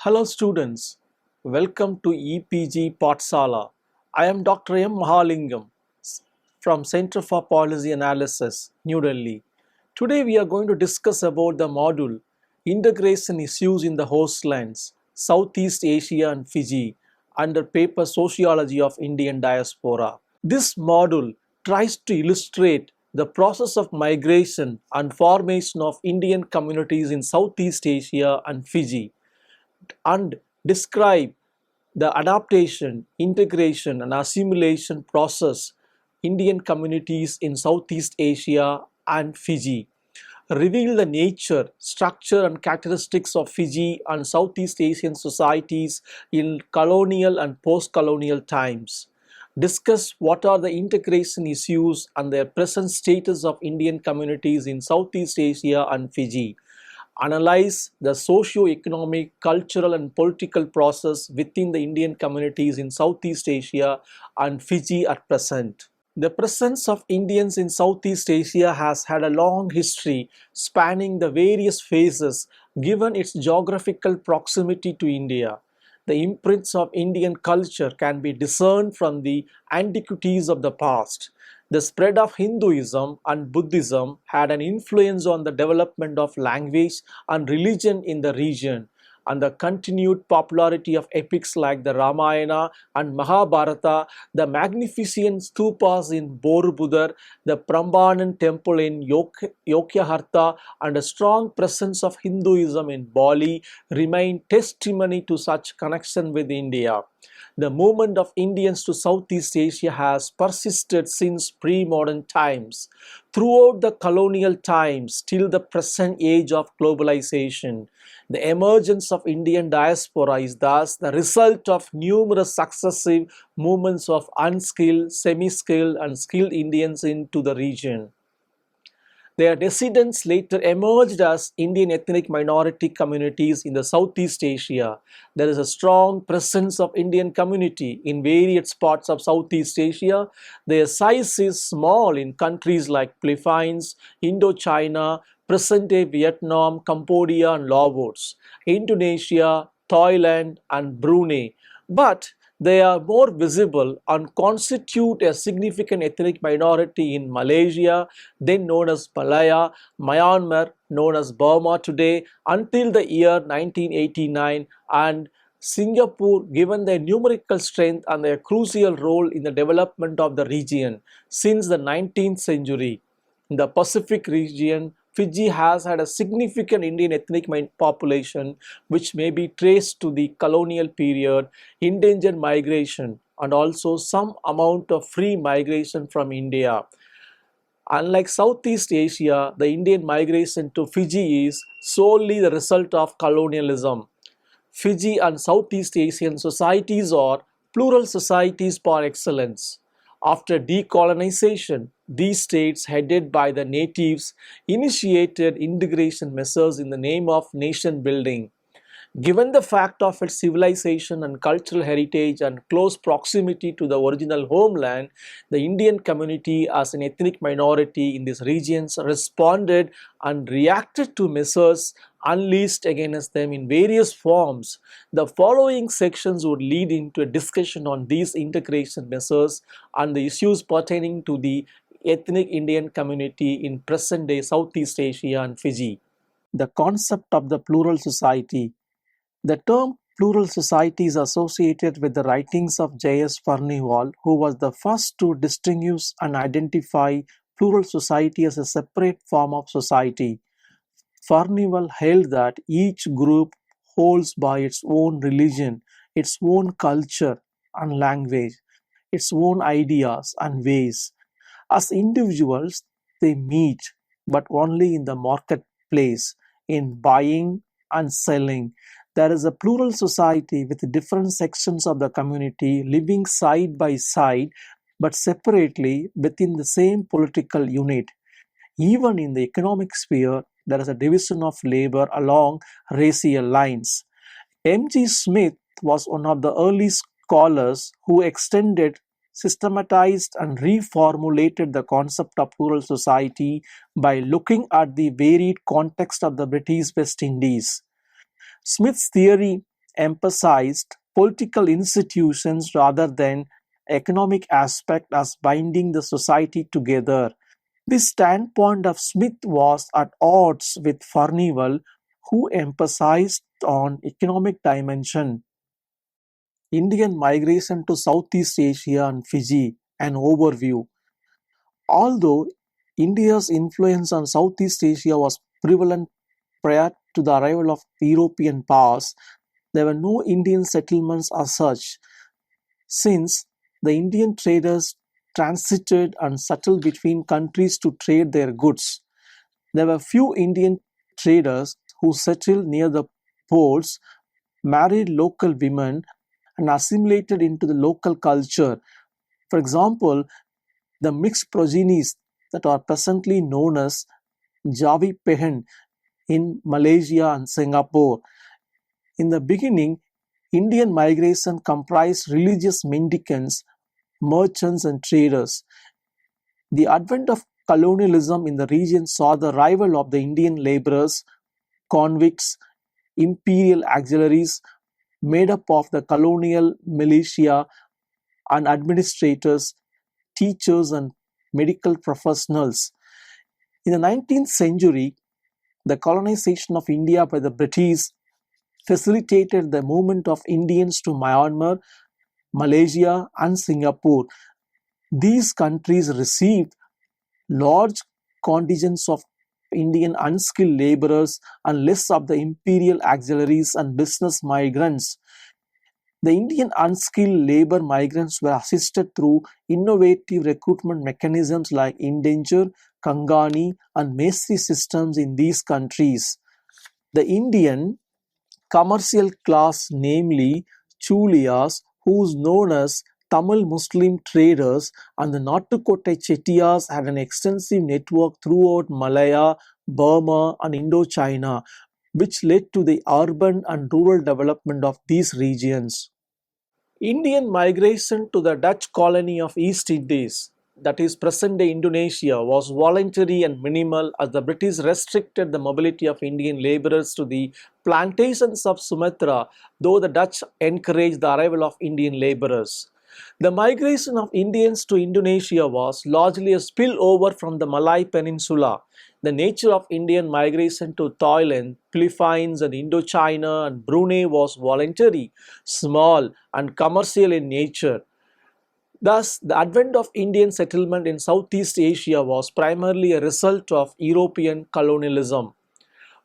Hello students, welcome to EPG Patsala. I am Dr. M. Mahalingam from Center for Policy Analysis, New Delhi. Today we are going to discuss about the module Integration Issues in the Hostlands, Southeast Asia and Fiji under paper Sociology of Indian Diaspora. This module tries to illustrate the process of migration and formation of Indian communities in Southeast Asia and Fiji and describe the adaptation, integration, and assimilation process Indian communities in Southeast Asia and Fiji. Reveal the nature, structure, and characteristics of Fiji and Southeast Asian societies in colonial and post-colonial times. Discuss what are the integration issues and their present status of Indian communities in Southeast Asia and Fiji. Analyze the socio-economic, cultural and political process within the Indian communities in Southeast Asia and Fiji at present. The presence of Indians in Southeast Asia has had a long history spanning the various phases given its geographical proximity to India. The imprints of Indian culture can be discerned from the antiquities of the past. The spread of Hinduism and Buddhism had an influence on the development of language and religion in the region, and the continued popularity of epics like the Ramayana and Mahabharata, the magnificent stupas in Borobudur, the Prambanan temple in Yogyakarta, and a strong presence of Hinduism in Bali remain testimony to such connection with India. The movement of Indians to Southeast Asia has persisted since pre-modern times, throughout the colonial times till the present age of globalization. The emergence of Indian diaspora is thus the result of numerous successive movements of unskilled, semi-skilled, and skilled Indians into the region. Their descendants later emerged as Indian ethnic minority communities in the Southeast Asia. There is a strong presence of Indian community in various parts of Southeast Asia. Their size is small in countries like Philippines, Indochina, present-day Vietnam, Cambodia and Laos, Indonesia, Thailand and Brunei. But they are more visible and constitute a significant ethnic minority in Malaysia, then known as Malaya, Myanmar, known as Burma today, until the year 1989, and Singapore, given their numerical strength and their crucial role in the development of the region since the 19th century. In the Pacific region, Fiji has had a significant Indian ethnic population which may be traced to the colonial period, endangered migration, and also some amount of free migration from India. Unlike Southeast Asia, the Indian migration to Fiji is solely the result of colonialism. Fiji and Southeast Asian societies are plural societies par excellence. After decolonization, these states, headed by the natives, initiated integration measures in the name of nation building. Given the fact of its civilization and cultural heritage and close proximity to the original homeland, the Indian community as an ethnic minority in these regions responded and reacted to measures unleashed against them in various forms. The following sections would lead into a discussion on these integration measures and the issues pertaining to the ethnic Indian community in present-day Southeast Asia and Fiji. The concept of the plural society. The term plural society is associated with the writings of J.S. Furnivall, who was the first to distinguish and identify plural society as a separate form of society. Furnivall held that each group holds by its own religion, its own culture and language, its own ideas and ways. As individuals, they meet, but only in the marketplace, in buying and selling. There is a plural society with different sections of the community living side by side but separately within the same political unit. Even in the economic sphere, there is a division of labor along racial lines. M.G. Smith was one of the early scholars who extended, systematized, and reformulated the concept of plural society by looking at the varied context of the British West Indies. Smith's theory emphasized political institutions rather than economic aspect as binding the society together. This standpoint of Smith was at odds with Furnivall, who emphasized on economic dimension. Indian migration to Southeast Asia and Fiji, an overview. Although India's influence on Southeast Asia was prevalent prior to the arrival of European powers, there were no Indian settlements as such, since the Indian traders transited and settled between countries to trade their goods. There were few Indian traders who settled near the ports, married local women, and assimilated into the local culture. For example, the mixed progenies that are presently known as Javi Pehen in Malaysia and Singapore. In the beginning, Indian migration comprised religious mendicants, merchants, and traders. The advent of colonialism in the region saw the arrival of the Indian laborers, convicts, imperial auxiliaries made up of the colonial militia and administrators, teachers, and medical professionals. In the 19th century, the colonization of India by the British facilitated the movement of Indians to Myanmar, Malaysia, and Singapore. These countries received large contingents of Indian unskilled laborers and less of the imperial auxiliaries and business migrants. The Indian unskilled labor migrants were assisted through innovative recruitment mechanisms like indenture, Kangani, and Mesri systems in these countries. The Indian commercial class, namely Chulias, who is known as Tamil Muslim traders, and the Nattukottai Chettiars had an extensive network throughout Malaya, Burma, and Indochina, which led to the urban and rural development of these regions. Indian migration to the Dutch colony of East Indies, that is present-day Indonesia, was voluntary and minimal as the British restricted the mobility of Indian laborers to the plantations of Sumatra, though the Dutch encouraged the arrival of Indian laborers. The migration of Indians to Indonesia was largely a spillover from the Malay Peninsula. The nature of Indian migration to Thailand, Philippines, and Indochina and Brunei was voluntary, small, and commercial in nature. Thus, the advent of Indian settlement in Southeast Asia was primarily a result of European colonialism.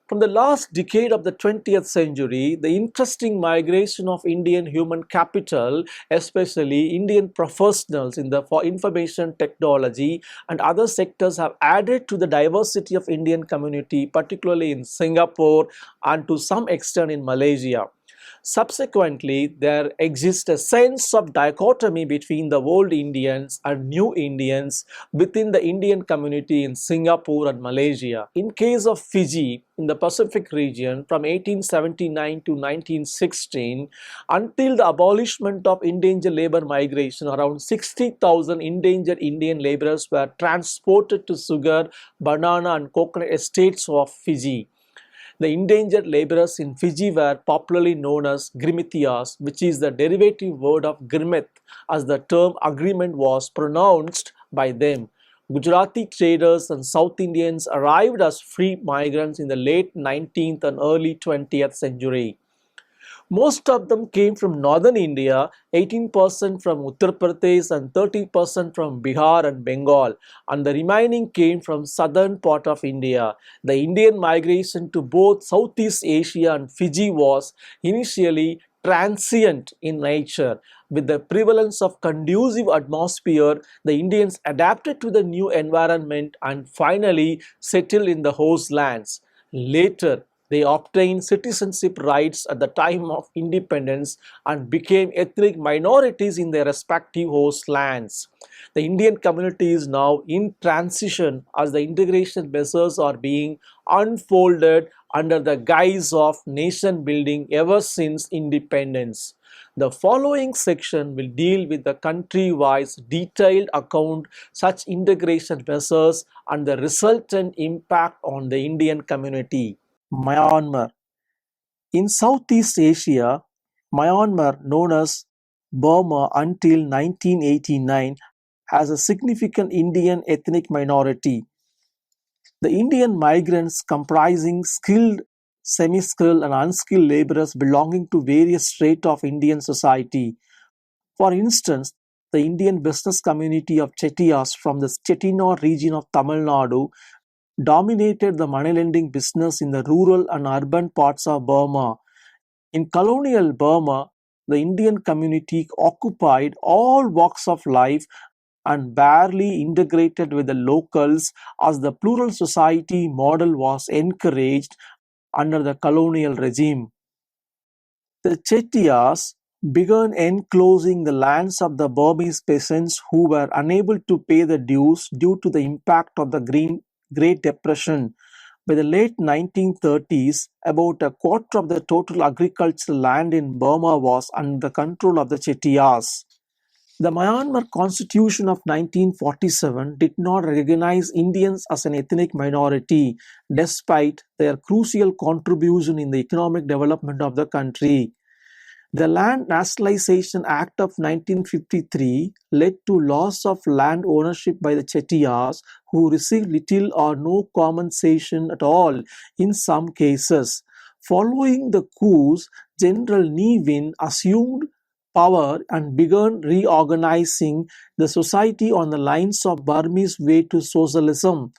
From the last decade of the 20th century, the interesting migration of Indian human capital, especially Indian professionals in the for information technology and other sectors, have added to the diversity of Indian community, particularly in Singapore and to some extent in Malaysia. Subsequently, there exists a sense of dichotomy between the old Indians and new Indians within the Indian community in Singapore and Malaysia. In case of Fiji, in the Pacific region from 1879 to 1916, until the abolishment of endangered labor migration, around 60,000 endangered Indian laborers were transported to sugar, banana, and coconut estates of Fiji. The endangered laborers in Fiji were popularly known as Grimitias, which is the derivative word of Grimith, as the term agreement was pronounced by them. Gujarati traders and South Indians arrived as free migrants in the late 19th and early 20th century. Most of them came from northern India, 18% from Uttar Pradesh and 30% from Bihar and Bengal, and the remaining came from southern part of India. The Indian migration to both Southeast Asia and Fiji was initially transient in nature. With the prevalence of conducive atmosphere, the Indians adapted to the new environment and finally settled in the host lands. Later, they obtained citizenship rights at the time of independence and became ethnic minorities in their respective host lands. The Indian community is now in transition as the integration measures are being unfolded under the guise of nation building ever since independence. The following section will deal with the country-wise detailed account such integration measures and the resultant impact on the Indian community. Myanmar. In Southeast Asia, Myanmar, known as Burma until 1989, has a significant Indian ethnic minority. The Indian migrants comprising skilled, semi-skilled and unskilled laborers belonging to various strates of Indian society. For instance, the Indian business community of Chettiars from the Chettinad region of Tamil Nadu dominated the money lending business in the rural and urban parts of Burma. In colonial Burma, the Indian community occupied all walks of life and barely integrated with the locals as the plural society model was encouraged under the colonial regime. The Chettiars began enclosing the lands of the Burmese peasants who were unable to pay the dues due to the impact of the Great Depression. By the late 1930s, about a quarter of the total agricultural land in Burma was under the control of the Chettiars. The Myanmar Constitution of 1947 did not recognize Indians as an ethnic minority, despite their crucial contribution in the economic development of the country. The Land Nationalisation Act of 1953 led to loss of land ownership by the Chettiars, who received little or no compensation at all in some cases. Following the coups, General Ne Win assumed power and began reorganizing the society on the lines of Burmese way to socialism.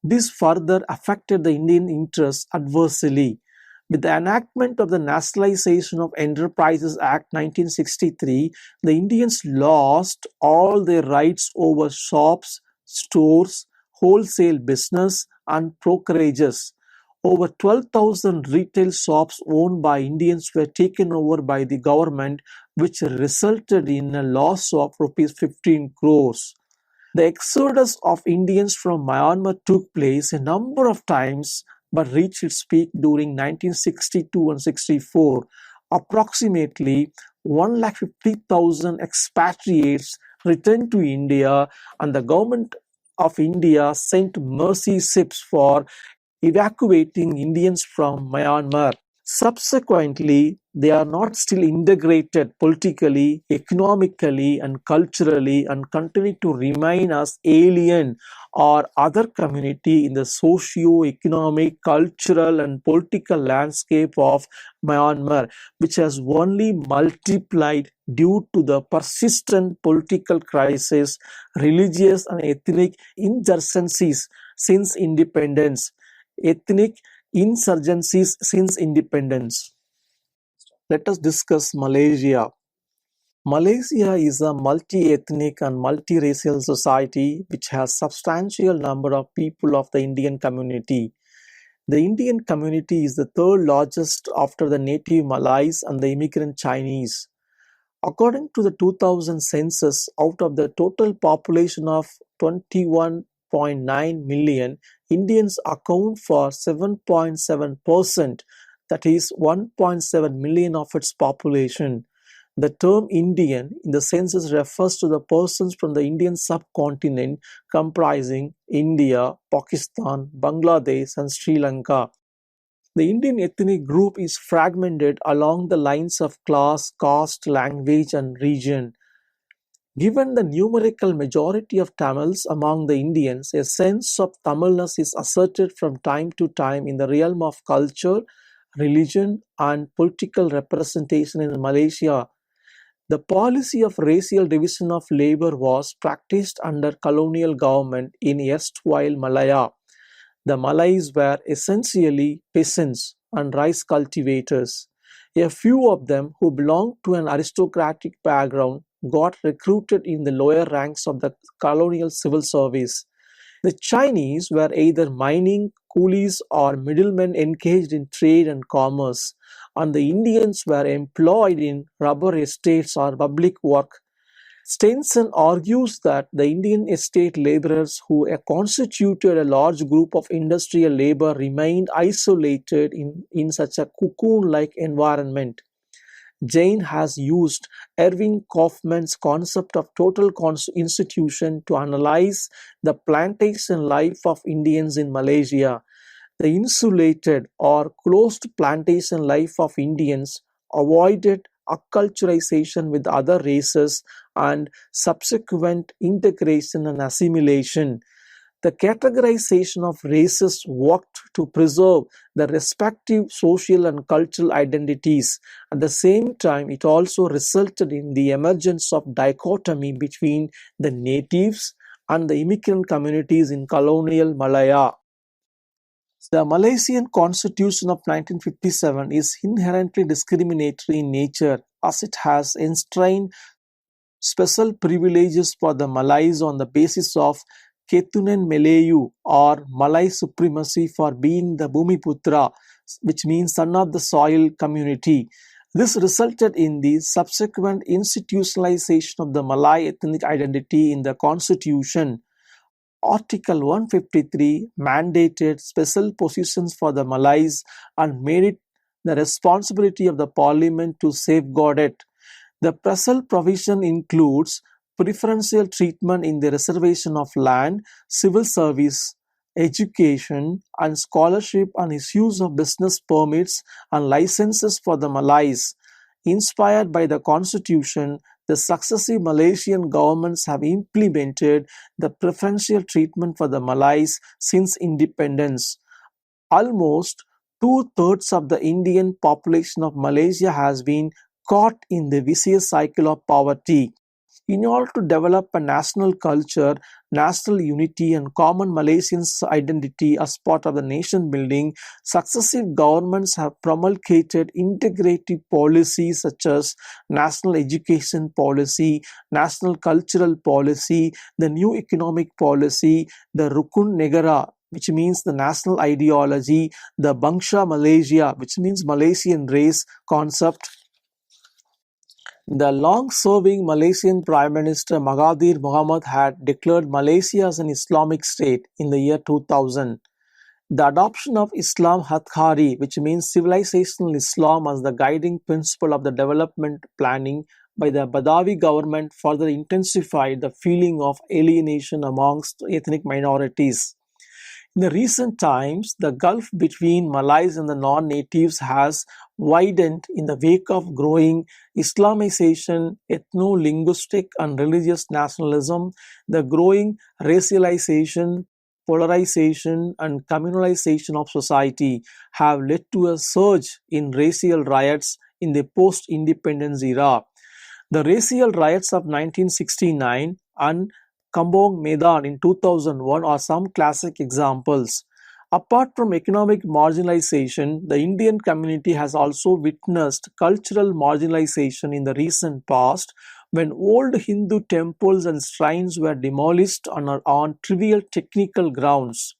This further affected the Indian interests adversely. With the enactment of the Nationalization of Enterprises Act 1963, the Indians lost all their rights over shops, stores, wholesale business, and brokerages. Over 12,000 retail shops owned by Indians were taken over by the government, which resulted in a loss of Rs 15 crores. The exodus of Indians from Myanmar took place a number of times but reached its peak during 1962 and 64. Approximately 150,000 expatriates returned to India, and the government of India sent mercy ships for evacuating Indians from Myanmar. Subsequently, they are not still integrated politically, economically, and culturally and continue to remain as alien or other community in the socio-economic, cultural, and political landscape of Myanmar, which has only multiplied due to the persistent political crisis, religious and ethnic insurgencies since independence. Ethnic insurgencies since independence. Let us discuss Malaysia. Malaysia is a multi-ethnic and multi-racial society which has substantial number of people of the Indian community. The Indian community is the third largest after the native Malays and the immigrant Chinese. According to the 2000 census, out of the total population of 21.9 million, Indians account for 7.7%, that is 1.7 million of its population. The term Indian in the census refers to the persons from the Indian subcontinent comprising India, Pakistan, Bangladesh, and Sri Lanka. The Indian ethnic group is fragmented along the lines of class, caste, language, and region. Given the numerical majority of Tamils among the Indians, a sense of Tamilness is asserted from time to time in the realm of culture, religion, and political representation in Malaysia. The policy of racial division of labor was practiced under colonial government in erstwhile Malaya. The Malays were essentially peasants and rice cultivators. A few of them who belonged to an aristocratic background got recruited in the lower ranks of the colonial civil service. The Chinese were either mining, coolies, or middlemen engaged in trade and commerce, and the Indians were employed in rubber estates or public work. Stenson argues that the Indian estate laborers who constituted a large group of industrial labor remained isolated in such a cocoon-like environment. Jain has used Erving Kaufman's concept of total institution to analyze the plantation life of Indians in Malaysia. The insulated or closed plantation life of Indians avoided acculturation with other races and subsequent integration and assimilation. The categorization of races worked to preserve the respective social and cultural identities. At the same time, it also resulted in the emergence of dichotomy between the natives and the immigrant communities in colonial Malaya. The Malaysian Constitution of 1957 is inherently discriminatory in nature as it has enshrined special privileges for the Malays on the basis of Ketunan Melayu or Malay supremacy for being the Bumiputra, which means son of the soil community. This resulted in the subsequent institutionalization of the Malay ethnic identity in the constitution. Article 153 mandated special positions for the Malays and made it the responsibility of the parliament to safeguard it. The special provision includes preferential treatment in the reservation of land, civil service, education, and scholarship, and issues of business permits and licenses for the Malays. Inspired by the constitution, the successive Malaysian governments have implemented the preferential treatment for the Malays since independence. Almost two-thirds of the Indian population of Malaysia has been caught in the vicious cycle of poverty. In order to develop a national culture, national unity, and common Malaysian identity as part of the nation building, successive governments have promulgated integrative policies such as national education policy, national cultural policy, the new economic policy, the Rukun Negara, which means the national ideology, the Bangsa Malaysia, which means Malaysian race concept. The long-serving Malaysian Prime Minister Mahathir Mohamad had declared Malaysia as an Islamic state in the year 2000. The adoption of Islam Hathari, which means civilizational Islam, as the guiding principle of the development planning by the Badawi government further intensified the feeling of alienation amongst ethnic minorities. In the recent times, the gulf between Malays and the non-natives has widened in the wake of growing Islamization, ethno-linguistic and religious nationalism. The growing racialization, polarization, and communalization of society have led to a surge in racial riots in the post-independence era. The racial riots of 1969 and Kambong Medan in 2001 are some classic examples. Apart from economic marginalization, the Indian community has also witnessed cultural marginalization in the recent past when old Hindu temples and shrines were demolished on trivial technical grounds.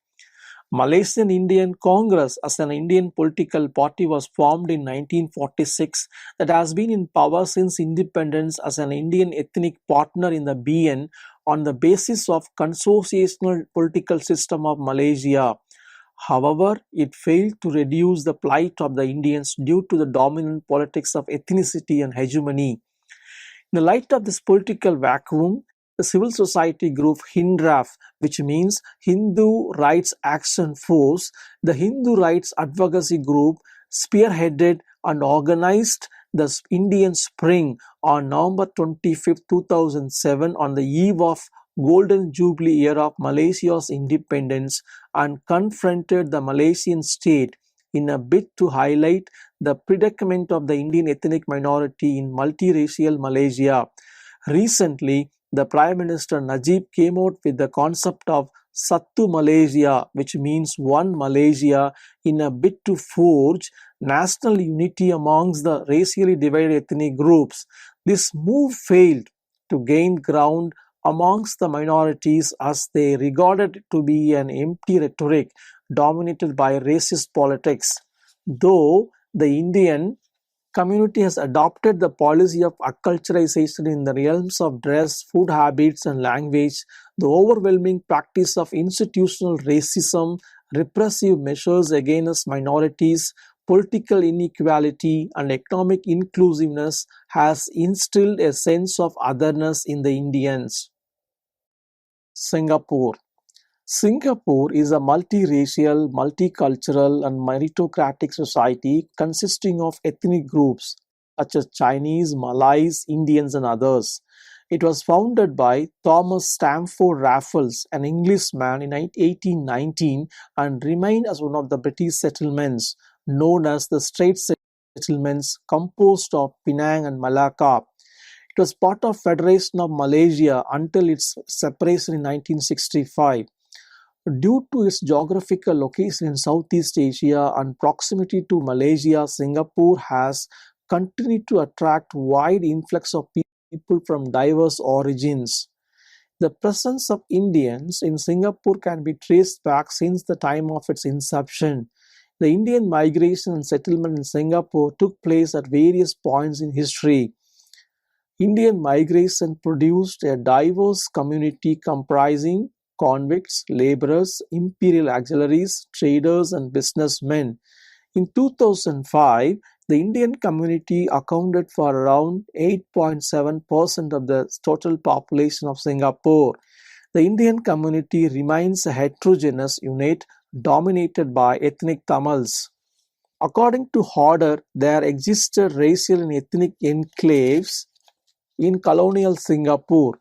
Malaysian Indian Congress as an Indian political party was formed in 1946 that has been in power since independence as an Indian ethnic partner in the BN on the basis of consociational political system of Malaysia. However, it failed to reduce the plight of the Indians due to the dominant politics of ethnicity and hegemony. In the light of this political vacuum, the civil society group HINDRAF, which means Hindu Rights Action Force, the Hindu rights advocacy group, spearheaded and organized the Indian Spring on November 25, 2007, on the eve of Golden Jubilee year of Malaysia's independence, and confronted the Malaysian state in a bid to highlight the predicament of the Indian ethnic minority in multiracial Malaysia. Recently, the Prime Minister Najib came out with the concept of Satu Malaysia, which means one Malaysia, in a bid to forge national unity amongst the racially divided ethnic groups. This move failed to gain ground amongst the minorities as they regarded it to be an empty rhetoric dominated by racist politics. Though the Indian community has adopted the policy of acculturation in the realms of dress, food habits, and language, the overwhelming practice of institutional racism, repressive measures against minorities, political inequality, and economic inclusiveness has instilled a sense of otherness in the Indians. Singapore. Singapore is a multiracial, multicultural, and meritocratic society consisting of ethnic groups such as Chinese, Malays, Indians, and others. It was founded by Thomas Stamford Raffles, an Englishman, in 1819 and remained as one of the British settlements known as the Straits Settlements, composed of Penang and Malacca. It was part of Federation of Malaysia until its separation in 1965. Due to its geographical location in Southeast Asia and proximity to Malaysia, Singapore has continued to attract wide influx of people from diverse origins. The presence of Indians in Singapore can be traced back since the time of its inception. The Indian migration and settlement in Singapore took place at various points in history. Indian migration produced a diverse community comprising convicts, laborers, imperial auxiliaries, traders, and businessmen. In 2005, the Indian community accounted for around 8.7% of the total population of Singapore. The Indian community remains a heterogeneous unit dominated by ethnic Tamils. According to Hodder, there existed racial and ethnic enclaves in colonial Singapore.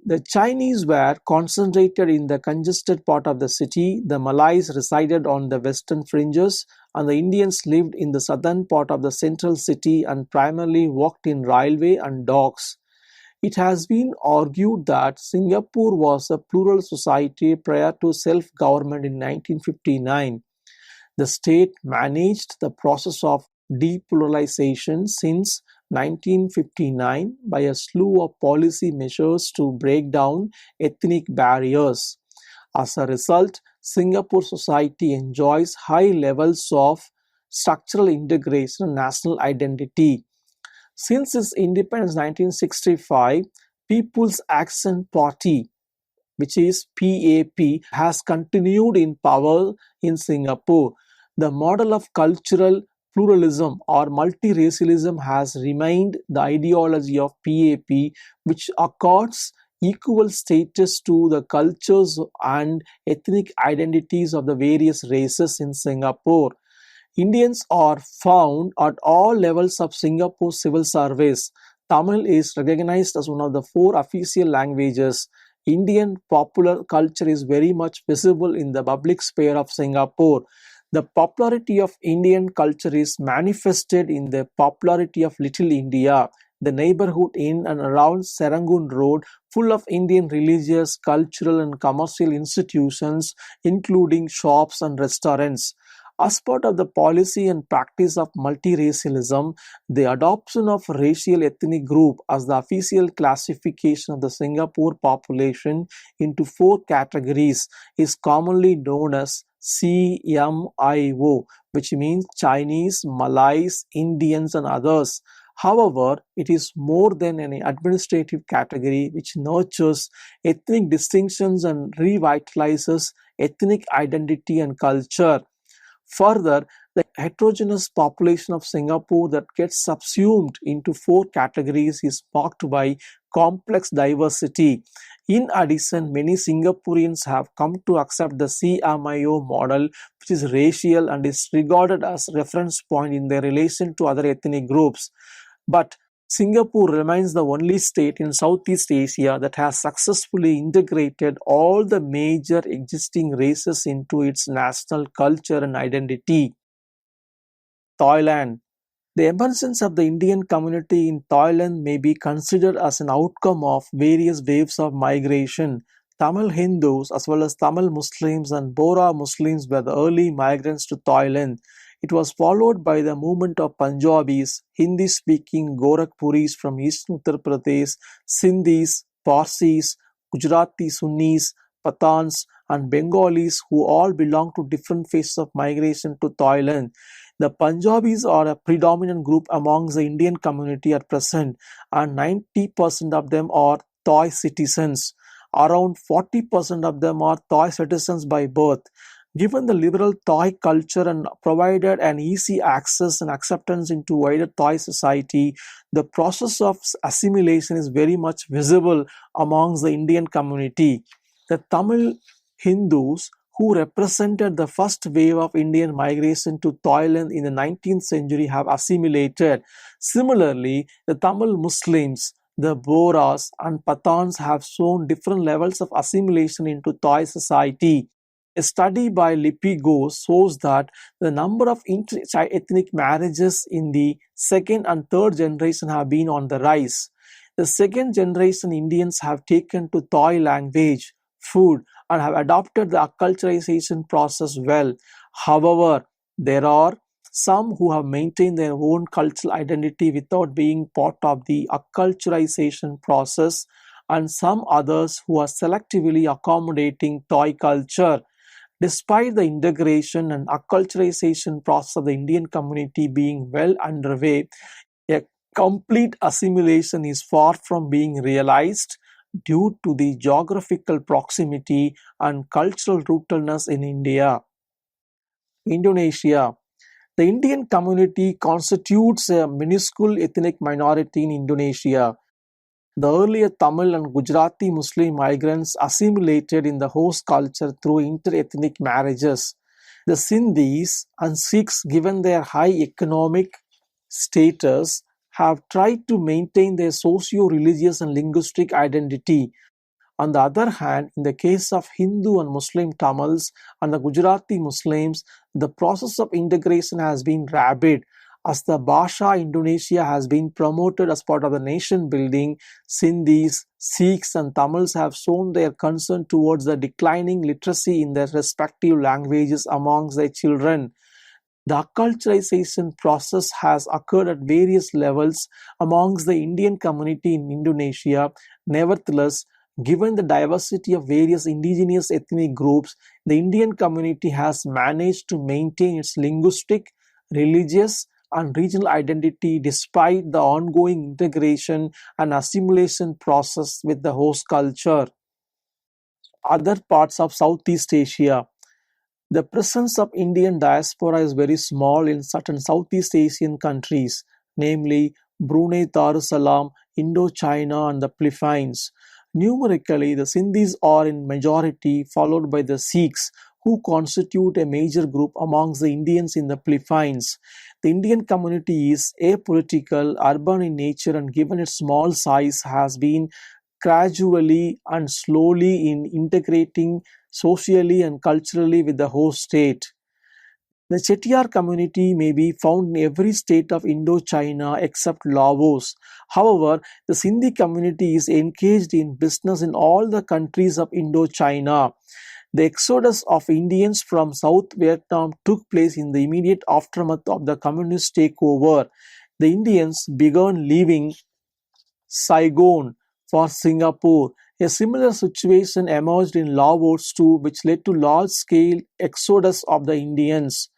The Chinese were concentrated in the congested part of the city, the Malays resided on the western fringes, and the Indians lived in the southern part of the central city and primarily worked in railway and docks. It has been argued that Singapore was a plural society prior to self-government in 1959. The state managed the process of depluralization since 1959 by a slew of policy measures to break down ethnic barriers. As a result, Singapore society enjoys high levels of structural integration and national identity. Since its independence in 1965, People's Action Party, which is PAP, has continued in power in Singapore. The model of cultural pluralism or multiracialism has remained the ideology of PAP, which accords equal status to the cultures and ethnic identities of the various races in Singapore. Indians are found at all levels of Singapore's civil service. Tamil is recognized as one of the four official languages. Indian popular culture is very much visible in the public sphere of Singapore. The popularity of Indian culture is manifested in the popularity of Little India, the neighborhood in and around Serangoon Road, full of Indian religious, cultural, and commercial institutions, including shops and restaurants. As part of the policy and practice of multiracialism, the adoption of racial ethnic group as the official classification of the Singapore population into four categories is commonly known as CMIO, which means Chinese, Malays, Indians, and others. However, it is more than an administrative category which nurtures ethnic distinctions and revitalizes ethnic identity and culture. Further, the heterogeneous population of Singapore that gets subsumed into four categories is marked by complex diversity. In addition, many Singaporeans have come to accept the CMIO model, which is racial and is regarded as reference point in their relation to other ethnic groups. But Singapore remains the only state in Southeast Asia that has successfully integrated all the major existing races into its national culture and identity. Thailand. The emergence of the Indian community in Thailand may be considered as an outcome of various waves of migration. Tamil Hindus as well as Tamil Muslims and Bora Muslims were the early migrants to Thailand. It was followed by the movement of Punjabis, Hindi-speaking Gorakhpuris from eastern Uttar Pradesh, Sindhis, Parsis, Gujarati Sunnis, Pathans, and Bengalis who all belong to different phases of migration to Thailand. The Punjabis are a predominant group amongst the Indian community at present, and 90% of them are Thai citizens. Around 40% of them are Thai citizens by birth. Given the liberal Thai culture and provided an easy access and acceptance into wider Thai society, the process of assimilation is very much visible amongst the Indian community. The Tamil Hindus who represented the first wave of Indian migration to Thailand in the 19th century, have assimilated. Similarly, the Tamil Muslims, the Boras, and Pathans have shown different levels of assimilation into Thai society. A study by Lipigo shows that the number of inter-ethnic marriages in the second and third generation have been on the rise. The second generation Indians have taken to Thai language, food, and have adopted the acculturation process well. However, there are some who have maintained their own cultural identity without being part of the acculturation process, and some others who are selectively accommodating Thai culture. Despite the integration and acculturation process of the Indian community being well underway, a complete assimilation is far from being realized due to the geographical proximity and cultural rootedness in India. Indonesia. The Indian community constitutes a minuscule ethnic minority in Indonesia. The earlier Tamil and Gujarati Muslim migrants assimilated in the host culture through inter-ethnic marriages. The Sindhis and Sikhs, given their high economic status, have tried to maintain their socio-religious and linguistic identity. On the other hand, in the case of Hindu and Muslim Tamils and the Gujarati Muslims, the process of integration has been rapid. As the Bhasha Indonesia has been promoted as part of the nation building, Sindhis, Sikhs, and Tamils have shown their concern towards the declining literacy in their respective languages amongst their children. The acculturation process has occurred at various levels amongst the Indian community in Indonesia. Nevertheless, given the diversity of various indigenous ethnic groups, the Indian community has managed to maintain its linguistic, religious, and regional identity despite the ongoing integration and assimilation process with the host culture. Other parts of Southeast Asia. The presence of Indian diaspora is very small in certain Southeast Asian countries, namely Brunei Darussalam, Indochina, and the Philippines. Numerically, the Sindhis are in majority, followed by the Sikhs, who constitute a major group amongst the Indians in the Philippines. The Indian community is apolitical, urban in nature, and given its small size, has been gradually and slowly in integrating socially and culturally with the host state. The Chettiar community may be found in every state of Indochina except Laos. However, the Sindhi community is engaged in business in all the countries of Indochina. The exodus of Indians from South Vietnam took place in the immediate aftermath of the communist takeover. The Indians began leaving Saigon for Singapore. A similar situation emerged in Laos too, which led to large-scale exodus of the Indians.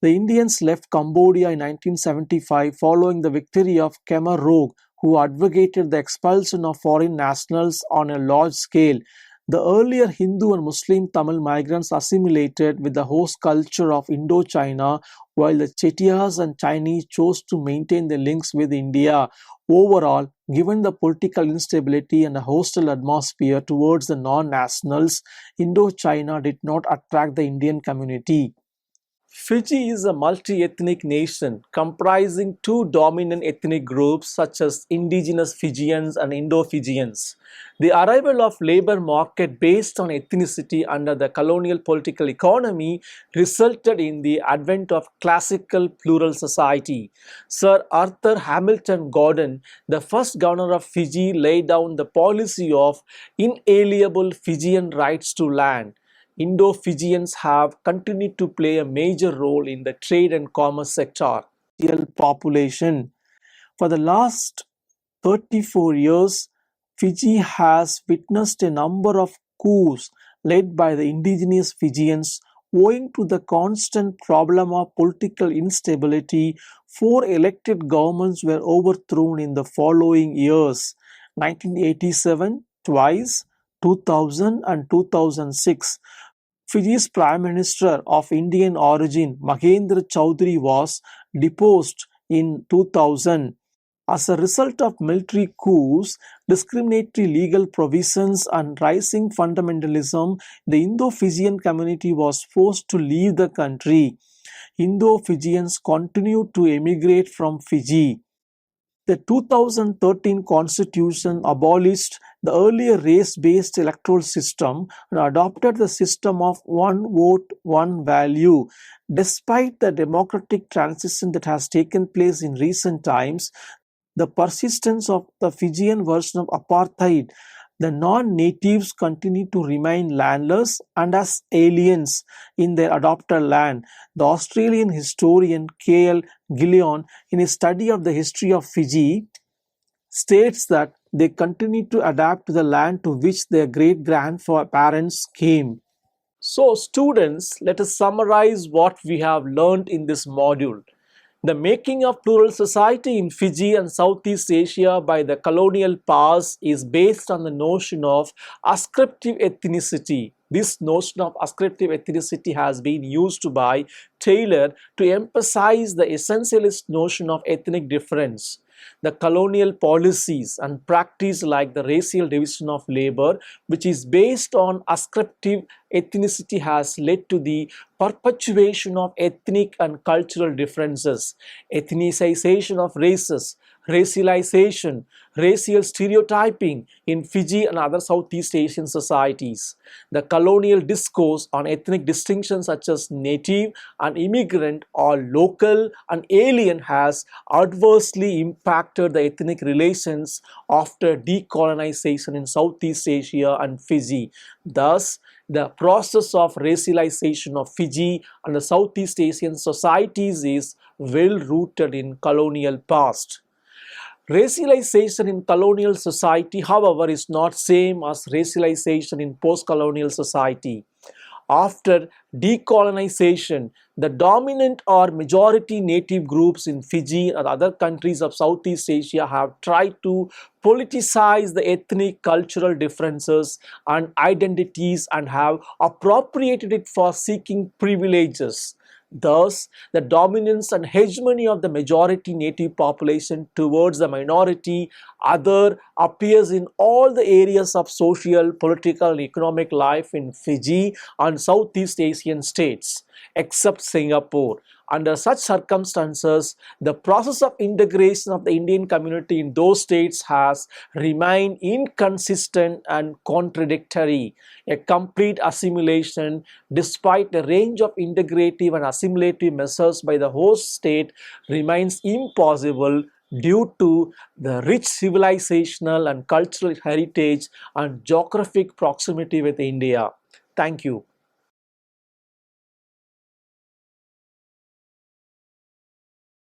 The Indians left Cambodia in 1975 following the victory of Khmer Rouge, who advocated the expulsion of foreign nationals on a large scale. The earlier Hindu and Muslim Tamil migrants assimilated with the host culture of Indochina, while the Chettiars and Chinese chose to maintain their links with India. Overall, given the political instability and a hostile atmosphere towards the non-nationals, Indochina did not attract the Indian community. Fiji is a multi-ethnic nation comprising two dominant ethnic groups such as indigenous Fijians and Indo-Fijians. The arrival of labor market based on ethnicity under the colonial political economy resulted in the advent of classical plural society. Sir Arthur Hamilton Gordon, the first governor of Fiji, laid down the policy of inalienable Fijian rights to land. Indo-Fijians have continued to play a major role in the trade and commerce sector. Population. For the last 34 years, Fiji has witnessed a number of coups led by the indigenous Fijians. Owing to the constant problem of political instability, 4 elected governments were overthrown in the following years: 1987, twice, 2000 and 2006. Fiji's Prime Minister of Indian origin, Mahendra Chaudhry, was deposed in 2000. As a result of military coups, discriminatory legal provisions, and rising fundamentalism, the Indo-Fijian community was forced to leave the country. Indo-Fijians continued to emigrate from Fiji. The 2013 constitution abolished the earlier race-based electoral system and adopted the system of one vote, one value. Despite the democratic transition that has taken place in recent times, the persistence of the Fijian version of apartheid, the non-natives continue to remain landless and as aliens in their adopted land. The Australian historian K.L. Gillion, in his study of the history of Fiji, states that they continue to adapt to the land to which their great-grandparents came. So, students, let us summarize what we have learned in this module. The making of plural society in Fiji and Southeast Asia by the colonial powers is based on the notion of ascriptive ethnicity. This notion of ascriptive ethnicity has been used by Taylor to emphasize the essentialist notion of ethnic difference. The colonial policies and practice like the racial division of labor, which is based on ascriptive ethnicity, has led to the perpetuation of ethnic and cultural differences, ethnicization of races, racialization, racial stereotyping in Fiji and other Southeast Asian societies. The colonial discourse on ethnic distinctions such as native and immigrant or local and alien has adversely impacted the ethnic relations after decolonization in Southeast Asia and Fiji. Thus, the process of racialization of Fiji and the Southeast Asian societies is well rooted in colonial past. Racialization in colonial society, however, is not same as racialization in post-colonial society. After decolonization, the dominant or majority native groups in Fiji and other countries of Southeast Asia have tried to politicize the ethnic cultural differences and identities and have appropriated it for seeking privileges. Thus, the dominance and hegemony of the majority native population towards the minority other appears in all the areas of social, political, and economic life in Fiji and Southeast Asian states, except Singapore. Under such circumstances, the process of integration of the Indian community in those states has remained inconsistent and contradictory. A complete assimilation, despite a range of integrative and assimilative measures by the host state, remains impossible due to the rich civilizational and cultural heritage and geographic proximity with India. Thank you.